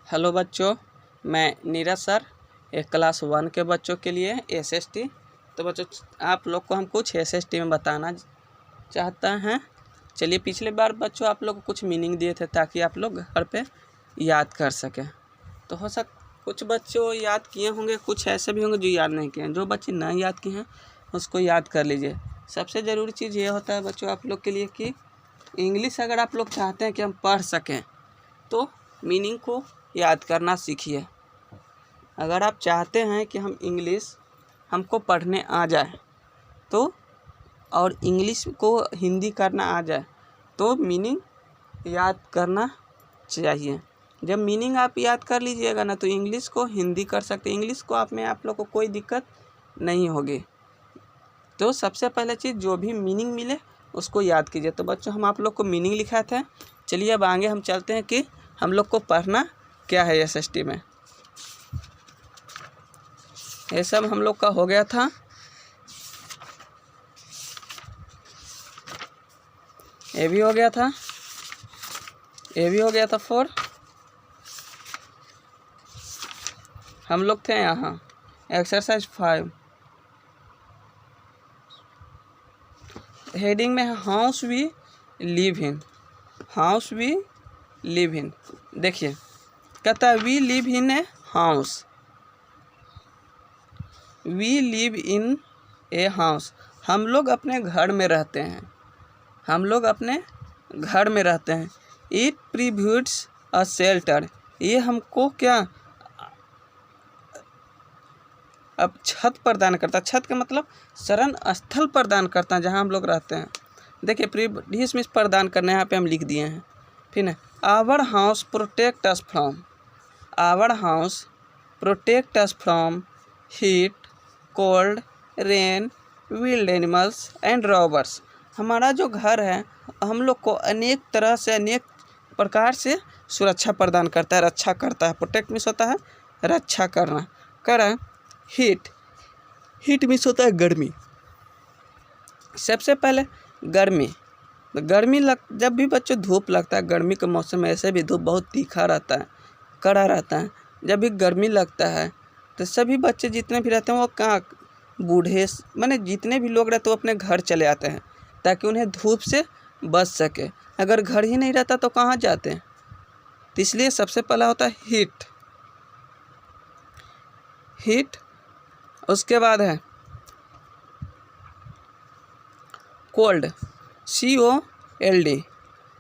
Hello बच्चों, मैं Neeraj sir एक क्लास 1 के बच्चों के लिए एसएसटी। तो बच्चों आप लोग को हम कुछ एसएसटी में बताना चाहता हैं। चलिए, पिछले बार बच्चों आप लोग को कुछ मीनिंग दिए थे ताकि आप लोग घर पे याद कर सकें। तो हो कुछ बच्चों याद किए होंगे, कुछ ऐसे भी होंगे जो याद नहीं किए हैं। जो बच्चे नहीं याद किए हैं उसको याद कर लीजिए। सबसे ज़रूरी चीज़ ये होता है बच्चों आप लोग के लिए कि इंग्लिश अगर आप लोग चाहते हैं कि हम पढ़ सकें तो मीनिंग को याद करना सीखिए। अगर आप चाहते हैं कि हम इंग्लिश हमको पढ़ने आ जाए तो और इंग्लिश को हिंदी करना आ जाए तो मीनिंग याद करना चाहिए। जब मीनिंग आप याद कर लीजिएगा ना तो इंग्लिश को हिंदी कर सकते, इंग्लिश को आप लोग को कोई दिक्कत नहीं होगी। तो सबसे पहले चीज़ जो भी मीनिंग मिले उसको याद कीजिए। तो बच्चों हम आप लोग को मीनिंग लिखा था। चलिए अब आगे हम चलते हैं कि हम लोग को पढ़ना क्या है एसएसटी में। ये सब हम लोग का हो गया था। ये भी हो गया था, ये भी हो गया था 4। हम लोग थे यहाँ एक्सरसाइज 5। हेडिंग में है house we live in. House we live in, देखिए कहता है we live in a house. We live in a house, हम लोग अपने घर में रहते हैं। हम लोग अपने घर में रहते हैं। इट प्रीव्यूड्स अ शेल्टर, ये हमको क्या अब छत प्रदान करता है। छत का मतलब शरण स्थल प्रदान करता है जहाँ हम लोग रहते हैं। देखिए प्रीव्यूड्स में प्रदान करना यहाँ पे हम लिख दिए हैं। फिर है our house protect us from. Our house protect us from heat, cold, rain, wild animals and robbers. हमारा जो घर है हम लोग को अनेक तरह से अनेक प्रकार से सुरक्षा प्रदान करता है, रक्षा करता है। प्रोटेक्ट मीन्स होता है रक्षा करना। करा हीट, हीट मीन्स होता है गर्मी। सबसे पहले गर्मी, गर्मी जब भी बच्चों धूप लगता है, गर्मी के मौसम में ऐसे भी धूप बहुत तीखा रहता है, कड़ा रहता है। जब भी गर्मी लगता है तो सभी बच्चे जितने भी रहते हैं वो कहाँ बूढ़े माने जितने भी लोग रहते हैं वो अपने घर चले आते हैं ताकि उन्हें धूप से बच सके। अगर घर ही नहीं रहता तो कहाँ जाते हैं। तो इसलिए सबसे पहला होता है हीट। हीट, उसके बाद है cold, COLD।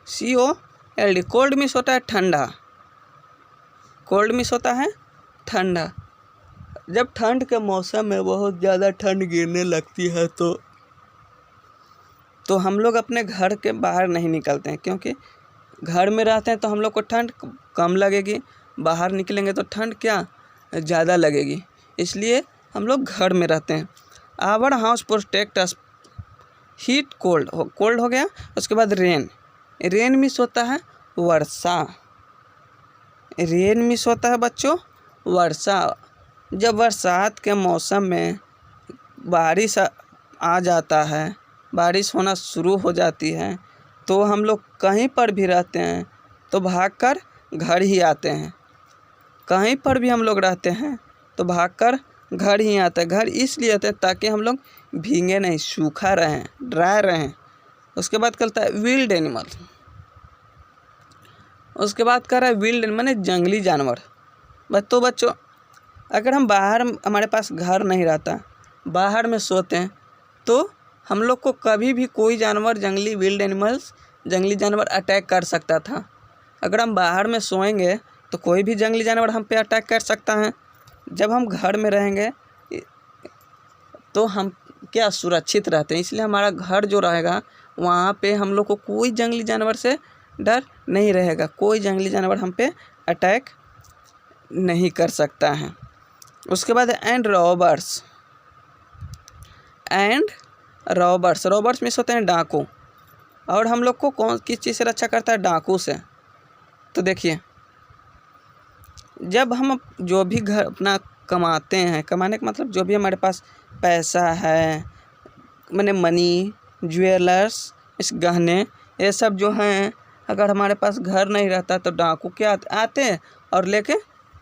COLD, cold means होता है ठंडा। कोल्ड मीन्स होता है ठंडा। जब ठंड के मौसम में बहुत ज़्यादा ठंड गिरने लगती है तो हम लोग अपने घर के बाहर नहीं निकलते हैं, क्योंकि घर में रहते हैं तो हम लोग को ठंड कम लगेगी, बाहर निकलेंगे तो ठंड क्या ज़्यादा लगेगी। इसलिए हम लोग घर में रहते हैं। Our house protect us heat, cold, cold हो गया। उसके बाद रेन, रेन मीन्स होता है वर्षा। रेन मीन्स होता है बच्चों वर्षा। जब बरसात के मौसम में बारिश आ जाता है, बारिश होना शुरू हो जाती है तो हम लोग कहीं पर भी रहते हैं तो भागकर घर ही आते हैं। कहीं पर भी हम लोग रहते हैं तो भागकर घर ही आते हैं। घर इसलिए आते हैं ताकि हम लोग भीगे नहीं, सूखा रहें, ड्राई रहें। उसके बाद करता है विल्ड एनिमल। उसके बाद कर रहा है विल्ड माने जंगली जानवर। तो बच्चों अगर हम बाहर, हमारे पास घर नहीं रहता, बाहर में सोते हैं तो हम लोग को कभी भी कोई जानवर, जंगली विल्ड एनिमल्स, जंगली जानवर अटैक कर सकता था। अगर हम बाहर में सोएंगे तो कोई भी जंगली जानवर हम पे अटैक कर सकता है। जब हम घर में रहेंगे तो हम क्या सुरक्षित रहते हैं। इसलिए हमारा घर जो रहेगा वहाँ पे हम लोग को कोई जंगली जानवर से डर नहीं रहेगा, कोई जंगली जानवर हम पे अटैक नहीं कर सकता है। उसके बाद and robbers. And robbers, robbers means होते हैं डाकू। और हम लोग को किस चीज़ से रक्षा करता है? डाकू से। तो देखिए जब हम जो भी घर अपना कमाते हैं, कमाने का मतलब जो भी हमारे पास पैसा है, मैंने मनी, ज्वेलर्स, इस गहने, ये सब जो हैं अगर हमारे पास घर नहीं रहता तो डाकू क्या आते और लेके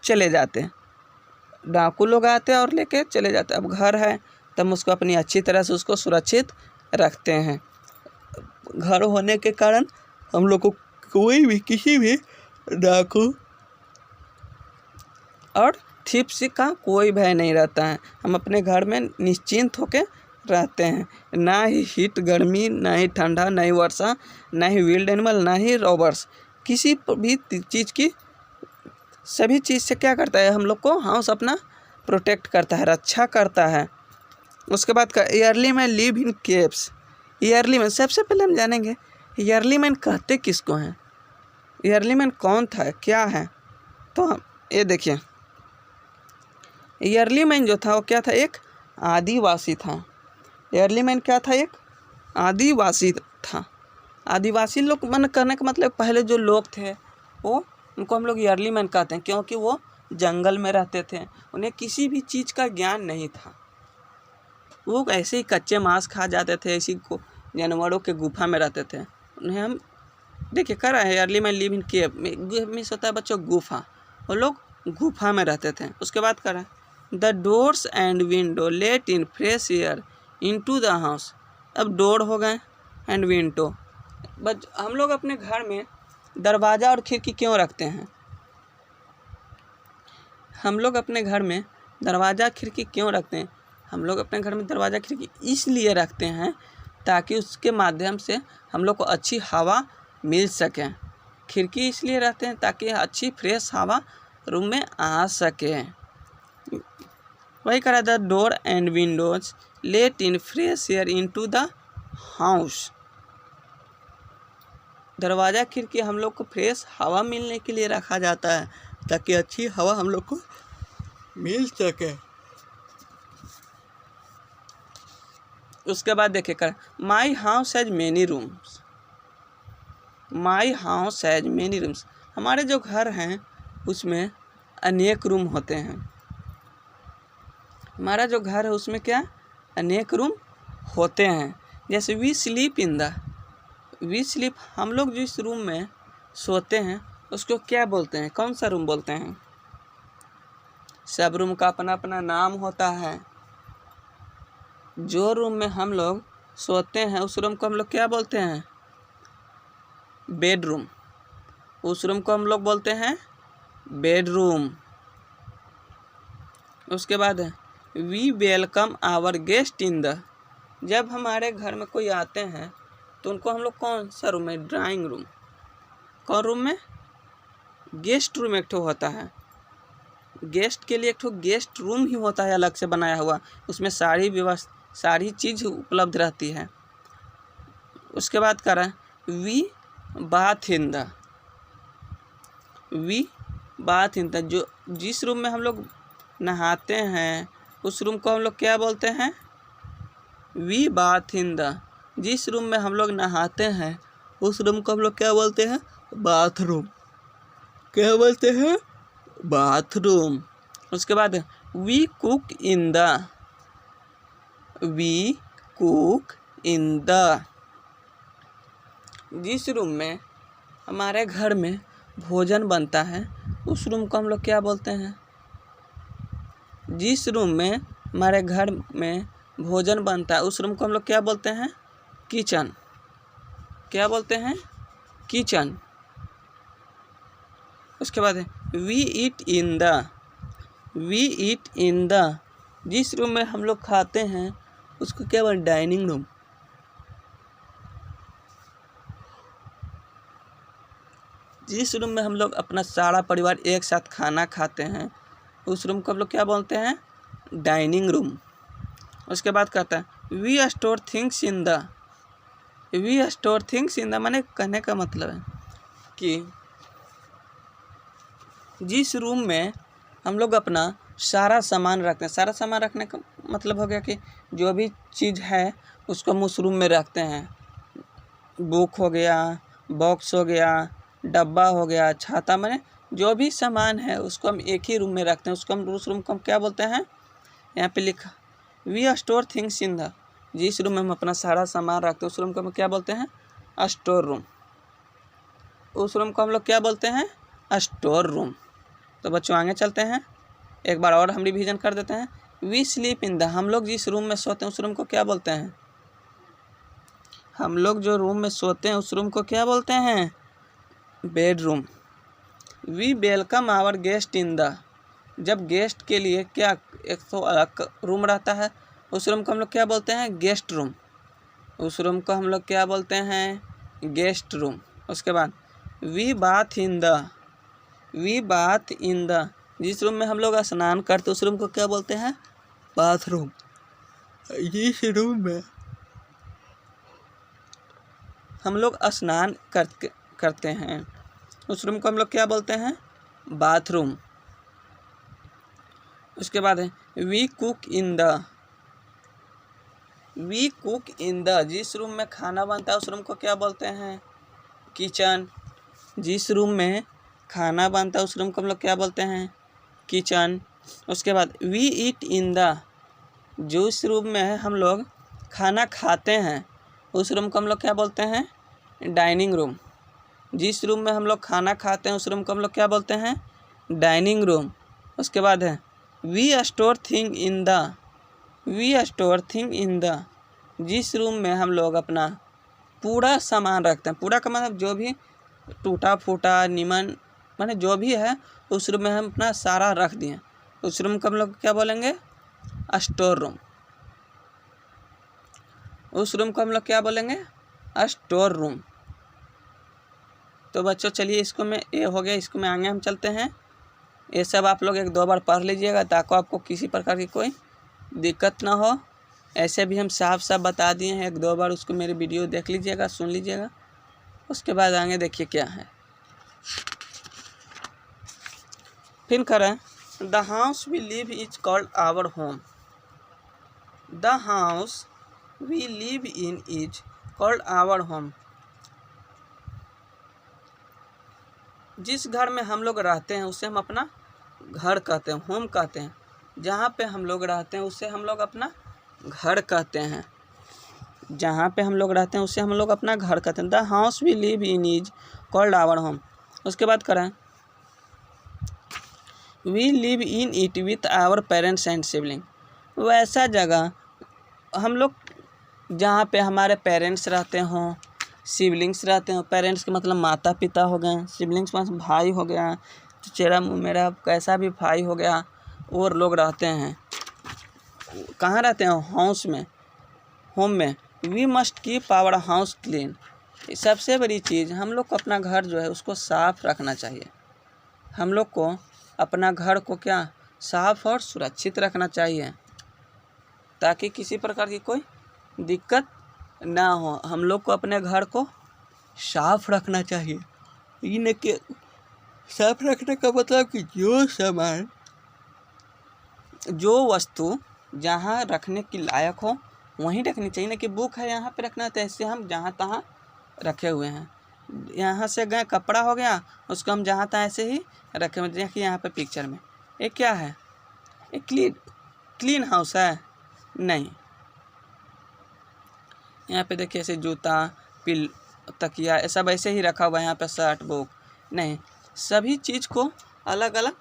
चले जाते, डाकू लोग आते और लेके चले जाते। अब घर है तब उसको अपनी अच्छी तरह से उसको सुरक्षित रखते हैं। घर होने के कारण हम लोग को कोई भी किसी भी डाकू और थिप्स का कोई भय नहीं रहता है। हम अपने घर में निश्चिंत होकर रहते हैं, ना ही हीट गर्मी, ना ही ठंडा, ना ही वर्षा, ना ही विल्ड एनिमल, ना ही रॉबर्स, किसी भी चीज़ की सभी चीज़ से क्या करता है हम लोग को हाउस अपना प्रोटेक्ट करता है, रक्षा करता है। उसके बाद का yearly man live in caves. Yearly man सबसे पहले हम जानेंगे ईयरली मैन कहते किसको हैं, ईयरली मैन कौन था, क्या है। तो हम ये देखिए, ईयरली मैन जो था वो क्या था, एक आदिवासी था। ईयरली मैन क्या था, एक आदिवासी था। आदिवासी लोग मन करने का मतलब पहले जो लोग थे वो उनको हम लोग ईयरली मैन कहते हैं, क्योंकि वो जंगल में रहते थे, उन्हें किसी भी चीज़ का ज्ञान नहीं था। वो ऐसे ही कच्चे मांस खा जाते थे, ऐसी जानवरों के गुफा में रहते थे। उन्हें हम देखिए कर रहे हैं ईयरली मैन लिव इन केव में होता है बच्चों गुफा, वो लोग गुफा में रहते थे। उसके बाद कर रहे हैं the doors and window let in fresh air into the house. अब डोर हो गए एंड विंडो, बट हम लोग अपने घर में दरवाज़ा और खिड़की क्यों रखते हैं, हम लोग अपने घर में दरवाज़ा खिड़की क्यों रखते हैं, हम लोग अपने घर में दरवाज़ा खिड़की इसलिए रखते हैं ताकि उसके माध्यम से हम लोग को अच्छी हवा मिल सके। खिड़की इसलिए रहते हैं ताकि अच्छी फ्रेश हवा रूम में आ सके। वही करा the door and windows let in fresh air into the house. दरवाज़ा खिड़की हम लोग को फ्रेश हवा मिलने के लिए रखा जाता है ताकि अच्छी हवा हम लोग को मिल सके। उसके बाद देखिए कर my house has many rooms. My house has many rooms, हमारे जो घर हैं उसमें अनेक रूम होते हैं। हमारा जो घर है उसमें क्या अनेक रूम होते हैं। जैसे वी स्लीप हम लोग जिस रूम में सोते हैं उसको क्या बोलते हैं, कौन सा रूम बोलते हैं। सब रूम का अपना अपना नाम होता है। जो रूम में हम लोग सोते हैं उस रूम को हम लोग क्या बोलते हैं, बेडरूम। उस रूम को हम लोग बोलते हैं बेडरूम। उसके बाद है we welcome our guest in the. जब हमारे घर में कोई आते हैं तो उनको हम लोग कौन सा रूम में, ड्राइंग रूम। कौन रूम में, गेस्ट रूम एक ठो होता है। गेस्ट के लिए एक ठो गेस्ट रूम ही होता है अलग से बनाया हुआ, उसमें सारी व्यवस्था सारी चीज़ उपलब्ध रहती है। उसके बाद कर रहा है we bath in the. We bath in the, जो जिस रूम में हम लोग नहाते हैं उस रूम को हम लोग क्या बोलते हैं, वी बाथ इन द। जिस रूम में हम लोग नहाते हैं उस रूम को हम लोग क्या बोलते हैं, बाथरूम। क्या बोलते हैं, बाथरूम। उसके बाद we cook in the. We cook in the, जिस रूम में हमारे घर में भोजन बनता है उस रूम को हम लोग क्या बोलते हैं। जिस रूम में हमारे घर में भोजन बनता है उस रूम को हम लोग क्या बोलते हैं, किचन। क्या बोलते हैं, किचन। उसके बाद है we eat in the. We eat in the, जिस रूम में हम लोग खाते हैं उसको क्या बोलते हैं, डाइनिंग रूम। जिस रूम में हम लोग अपना सारा परिवार एक साथ खाना खाते हैं उस रूम को हम लोग क्या बोलते हैं, डाइनिंग रूम। उसके बाद कहता है we store things in the. We store things in the माने कहने का मतलब है कि जिस रूम में हम लोग अपना सारा सामान रखते हैं, सारा सामान रखने का मतलब हो गया कि जो भी चीज़ है उसको हम उस रूम में रखते हैं। बुक हो गया, बॉक्स हो गया, डब्बा हो गया, छाता, माने जो भी सामान है उसको हम एक ही रूम में रखते हैं, उसको हम उस रूम को हम क्या बोलते हैं, यहाँ पे लिखा we store things in the. जिस रूम में हम अपना सारा सामान रखते हैं उस रूम को हम क्या बोलते हैं, स्टोर रूम। उस रूम को हम लोग क्या बोलते हैं? Store room. तो बच्चों आगे चलते हैं, एक बार और हम रिवीजन कर देते हैं। वी स्लीप इन द, हम लोग जिस रूम में सोते हैं उस रूम को क्या बोलते हैं? हम लोग जो रूम में सोते हैं उस रूम को क्या बोलते हैं? Bedroom. We welcome our guest in the, जब गेस्ट के लिए क्या एक तो अलग रूम रहता है, उस रूम को हम लोग क्या बोलते हैं? Guest room. उस रूम को हम लोग क्या बोलते हैं? Guest room. उसके बाद we bath in the, we bath in the, जिस रूम में हम लोग स्नान करते उस रूम को क्या बोलते हैं? बाथरूम। जिस रूम में हम लोग स्नान करते हैं उस रूम को हम लोग क्या बोलते हैं? बाथरूम। उसके बाद है we cook in the, we cook in the, जिस रूम में खाना बनता है उस रूम को क्या बोलते हैं? किचन। जिस रूम में खाना बनता है उस रूम को हम लोग क्या बोलते हैं? किचन। उसके बाद वी ईट इन द, जिस रूम में हम लोग खाना खाते हैं उस रूम को हम लोग क्या बोलते हैं? Dining room. जिस रूम में हम लोग खाना खाते हैं उस रूम को हम लोग क्या बोलते हैं? Dining room. उसके बाद है we store thing in the, we store thing in the, जिस रूम में हम लोग अपना पूरा सामान रखते हैं, पूरा का मतलब जो भी टूटा फूटा निमन माने जो भी है उस रूम में हम अपना सारा रख दिए, उस रूम को हम लोग क्या बोलेंगे? Store room. उस रूम को हम लोग क्या बोलेंगे? Store room. तो बच्चों चलिए इसको में ये हो गया, इसको में आगे हम चलते हैं। ये सब आप लोग एक दो बार पढ़ लीजिएगा ताकि आपको किसी प्रकार की कोई दिक्कत ना हो। ऐसे भी हम साफ साफ बता दिए हैं, एक दो बार उसको मेरी वीडियो देख लीजिएगा, सुन लीजिएगा। उसके बाद आगे देखिए क्या है। फिर करें the house we live is called our home, the house we live in is called our home, जिस घर में हम लोग रहते हैं उसे हम अपना घर कहते हैं, होम कहते हैं। जहाँ पे हम लोग रहते हैं उसे हम लोग अपना घर कहते हैं, जहाँ पे हम लोग रहते हैं उसे हम लोग अपना घर कहते हैं। The house we live in is called our home. उसके बाद करें we live in it with our parents and sibling, वैसा जगह हम लोग जहाँ पे हमारे पेरेंट्स रहते हों, सिबलिंग्स रहते हो, पेरेंट्स के मतलब माता पिता हो गए, सिबलिंग्स मतलब भाई हो गया, चचेरा मेरा कैसा भी भाई हो गया, और लोग रहते हैं। कहाँ रहते हैं? हाउस में, होम में। We must keep our house clean, सबसे बड़ी चीज़ हम लोग को अपना घर जो है उसको साफ रखना चाहिए। हम लोग को अपना घर को क्या साफ और सुरक्षित रखना चाहिए ताकि किसी प्रकार की कोई दिक्कत ना हो। हम लोग को अपने घर को साफ रखना चाहिए। ये न कि साफ रखने का मतलब कि जो सामान, जो वस्तु जहाँ रखने की लायक हो वहीं रखनी चाहिए, ना कि बुक है यहाँ पे रखना है तो ऐसे हम जहाँ तहाँ रखे हुए हैं। यहाँ से गए कपड़ा हो गया उसको हम जहाँ तहाँ ऐसे ही रखे हुए। देखिए यहाँ पे पिक्चर में ये क्या है? एक क्लीन हाउस है? नहीं। यहाँ पे देखिए ऐसे जूता तकिया ये सब ऐसे ही रखा हुआ है। यहाँ पे शर्ट बुक नहीं, सभी चीज़ को अलग अलग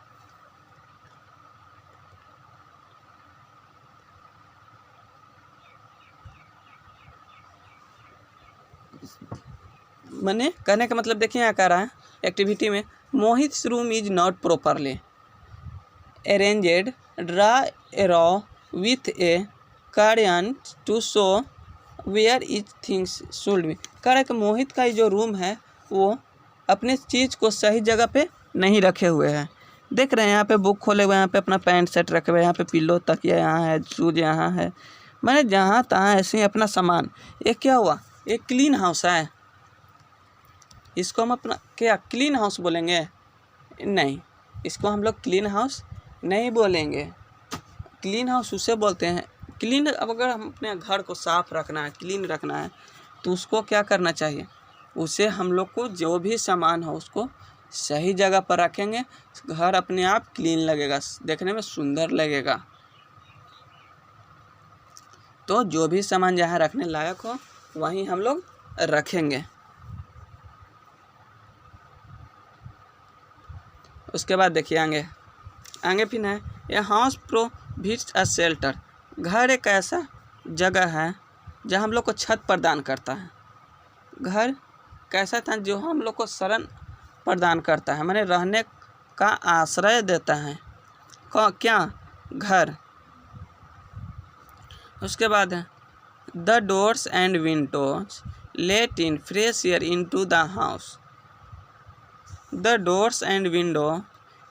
मैंने कहने का मतलब देखिए यहाँ कह रहा है एक्टिविटी में Mohit room is not properly arranged, draw a row with a cardian to show where each things should be. कह रहा है कि मोहित का जो रूम है वो अपने चीज़ को सही जगह पे नहीं रखे हुए हैं। देख रहे हैं यहाँ पे बुक खोले हुए, यहाँ पे अपना पैंट शर्ट रखे हुए, यहाँ पे पिल्लो तकिया यहाँ है, शूज यहाँ है, मैंने जहाँ तहाँ ऐसे ही अपना सामान। ये क्या हुआ? ये क्लीन हाउस है। इसको हम अपना क्या क्लीन हाउस बोलेंगे? नहीं, इसको हम लोग क्लीन हाउस नहीं बोलेंगे। क्लीन हाउस उसे बोलते हैं क्लीन। अब अगर हम अपने घर को साफ रखना है, क्लीन रखना है तो उसको क्या करना चाहिए? उसे हम लोग को जो भी सामान हो उसको सही जगह पर रखेंगे, घर अपने आप क्लीन लगेगा, देखने में सुंदर लगेगा। तो जो भी सामान जहाँ रखने लायक हो वहीं हम लोग रखेंगे। उसके बाद देखिए आगे आगे फिर है a house provides a shelter. घर एक ऐसा जगह है जहाँ हम लोग को छत प्रदान करता है। घर कैसा था जो हम लोग को शरण प्रदान करता है, माने रहने का आश्रय देता है। क्या? घर। उसके बाद है the doors and windows let in fresh air into the house. The doors and window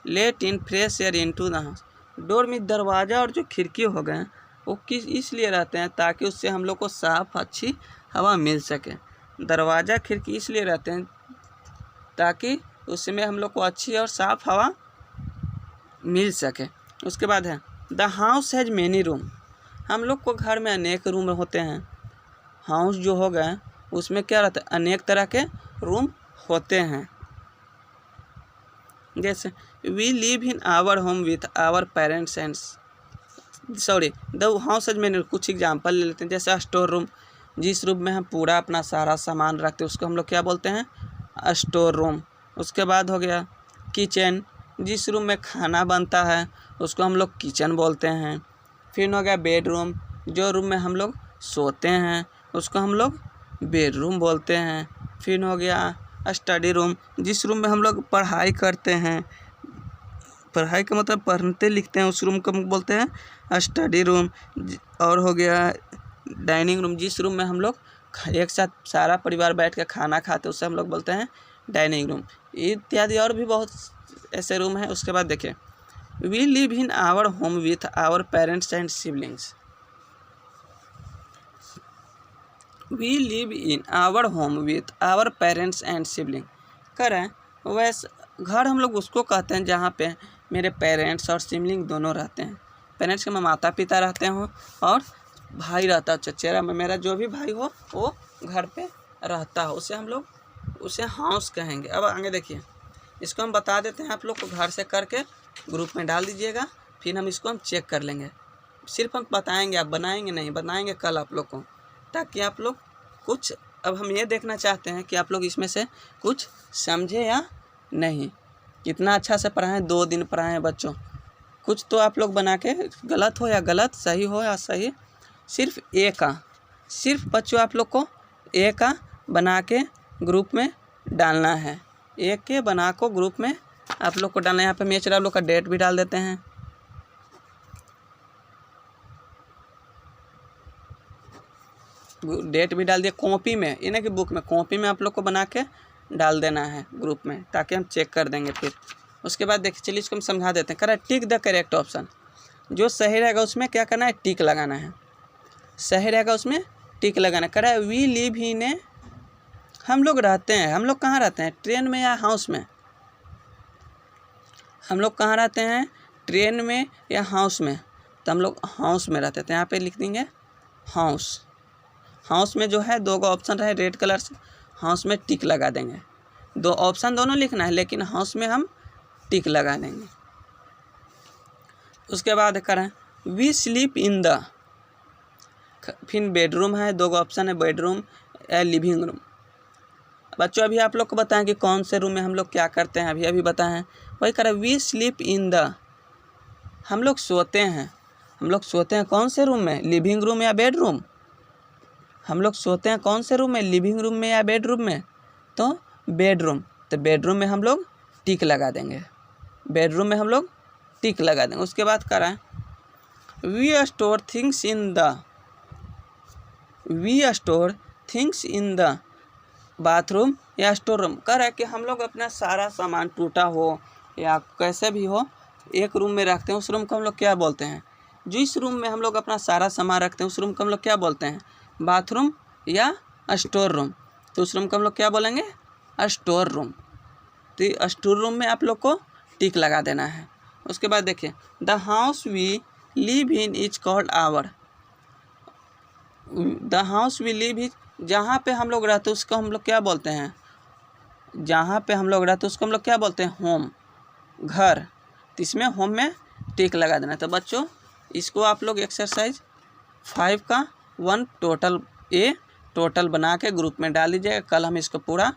let in fresh air into the house. Door में दरवाज़ा और जो खिड़की हो गए वो किस इसलिए रहते हैं ताकि उससे हम लोग को साफ अच्छी हवा मिल सके। दरवाज़ा खिड़की इसलिए रहते हैं ताकि उसमें हम लोग को अच्छी और साफ हवा मिल सके। उसके बाद है the house has many room. हम लोग को घर में अनेक रूम होते हैं। हाउस जो हो गए उसमें क्या रहता है, अनेक तरह के रूम होते हैं। जैसे we live in our home with our parents and the house has many. कुछ एग्जांपल ले लेते हैं। जैसे स्टोर रूम, जिस रूम में हम पूरा अपना सारा सामान रखते हैं उसको हम लोग क्या बोलते हैं, स्टोर रूम। उसके बाद हो गया किचन, जिस रूम में खाना बनता है उसको हम लोग किचन बोलते हैं। फिर हो गया बेडरूम, जो रूम में हम लोग सोते हैं उसको हम लोग बेडरूम बोलते हैं। फिर हो गया स्टडी रूम, जिस रूम में हम लोग पढ़ाई करते हैं, पढ़ाई का मतलब पढ़ते लिखते हैं, उस रूम को हम बोलते हैं स्टडी रूम। और हो गया डाइनिंग रूम, जिस रूम में हम लोग एक साथ सारा परिवार बैठ कर खाना खाते हैं उसे हम लोग बोलते हैं डाइनिंग रूम। इत्यादि और भी बहुत ऐसे रूम हैं। उसके बाद देखिए we live in our home with our parents and siblings. We live in our home with our parents and sibling. करें वैसे घर हम लोग उसको कहते हैं जहाँ पे मेरे पेरेंट्स और सिबलिंग दोनों रहते हैं। पेरेंट्स के में माता पिता रहते हो और भाई रहता है, चचेरा में मेरा जो भी भाई हो वो घर पे रहता हो, उसे हम लोग उसे हाउस कहेंगे। अब आगे देखिए इसको हम बता देते हैं, आप लोग को घर से करके ग्रुप में डाल दीजिएगा, फिर हम इसको हम चेक कर लेंगे। सिर्फ हम बताएंगे, आप बनाएंगे नहीं, बताएंगे कल आप लोग को, ताकि आप लोग कुछ, अब हम ये देखना चाहते हैं कि आप लोग इसमें से कुछ समझे या नहीं। कितना अच्छा से पढ़ाएं, 2 दिन पढ़ाएं बच्चों, कुछ तो आप लोग बना के गलत हो या गलत, सही हो या सही, सिर्फ ए का, सिर्फ बच्चों आप लोग को ए का बना के ग्रुप में डालना है। ए के बना को ग्रुप में आप लोग को डालना है। यहाँ पे मेचर आप लोग का डेट भी डाल देते हैं। डेट भी डाल दिया कॉपी में, ये ना कि बुक में, कॉपी में आप लोग को बना के डाल देना है ग्रुप में, ताकि हम चेक कर देंगे फिर। उसके बाद देखिए चलिए इसको हम समझा देते हैं। कह रहा है टिक द करेक्ट ऑप्शन, जो सही रहेगा उसमें क्या करना है, टिक लगाना है। सही रहेगा उसमें टिक लगाना। कह रहा है वी लिव इन ए, हम लोग रहते हैं, हम लोग कहाँ रहते हैं, ट्रेन में या हाउस में। हम लोग कहाँ रहते हैं, ट्रेन में या हाउस में, तो हम लोग हाउस में रहते थे। यहाँ पे लिख देंगे हाउस। हाउस में जो है 2 ऑप्शन रहे रेड कलर से, हाउस में टिक लगा देंगे। 2 ऑप्शन दोनों लिखना है, लेकिन हाउस में हम टिक लगा देंगे। उसके बाद करें वी स्लीप इन द, फिर बेडरूम है, 2 ऑप्शन है, बेडरूम या लिविंग रूम। बच्चों अभी आप लोग को बताएं कि कौन से रूम में हम लोग क्या करते हैं, अभी बताएं। वही करें वी स्लीप इन द, हम लोग सोते हैं। हम लोग सोते हैं कौन से रूम में, लिविंग रूम या बेडरूम। हम लोग सोते हैं कौन से रूम में, लिविंग रूम में या बेडरूम में, तो बेडरूम। तो बेडरूम में हम लोग टिक लगा देंगे, बेडरूम में हम लोग टिक लगा देंगे। उसके बाद करें we store things in the, we store things in the bathroom या स्टोर रूम। कह रहा है कि हम लोग अपना सारा सामान टूटा हो या कैसे भी हो एक रूम में रखते हैं, उस रूम को हम लोग क्या बोलते हैं, जिस रूम में हम लोग अपना सारा सामान रखते हैं उस रूम को हम लोग क्या बोलते हैं, बाथरूम या स्टोर रूम। तो उस रूम को हम लोग क्या बोलेंगे, स्टोर रूम। तो स्टोर रूम में आप लोग को टिक लगा देना है। उसके बाद देखिए the house we live in is called our, the house we live is, जहाँ पे हम लोग रहते हैं उसको हम लोग क्या बोलते हैं, जहाँ पे हम लोग रहते हैं उसको हम लोग क्या बोलते हैं, होम, घर। तो इसमें होम में टिक लगा देना। तो बच्चों इसको आप लोग एक्सरसाइज 5 का 1 टोटल बना के ग्रुप में डाल दीजिएगा। कल हम इसको पूरा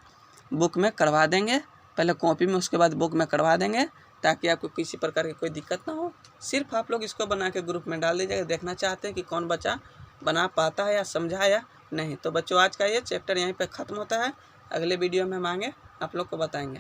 बुक में करवा देंगे, पहले कॉपी में उसके बाद बुक में करवा देंगे, ताकि आपको किसी प्रकार की कोई दिक्कत ना हो। सिर्फ आप लोग इसको बना के ग्रुप में डाल दीजिएगा। देखना चाहते हैं कि कौन बच्चा बना पाता है या समझा या नहीं। तो बच्चों आज का ये चैप्टर यहीं पे ख़त्म होता है। अगले वीडियो में हम आगे आप लोग को बताएंगे।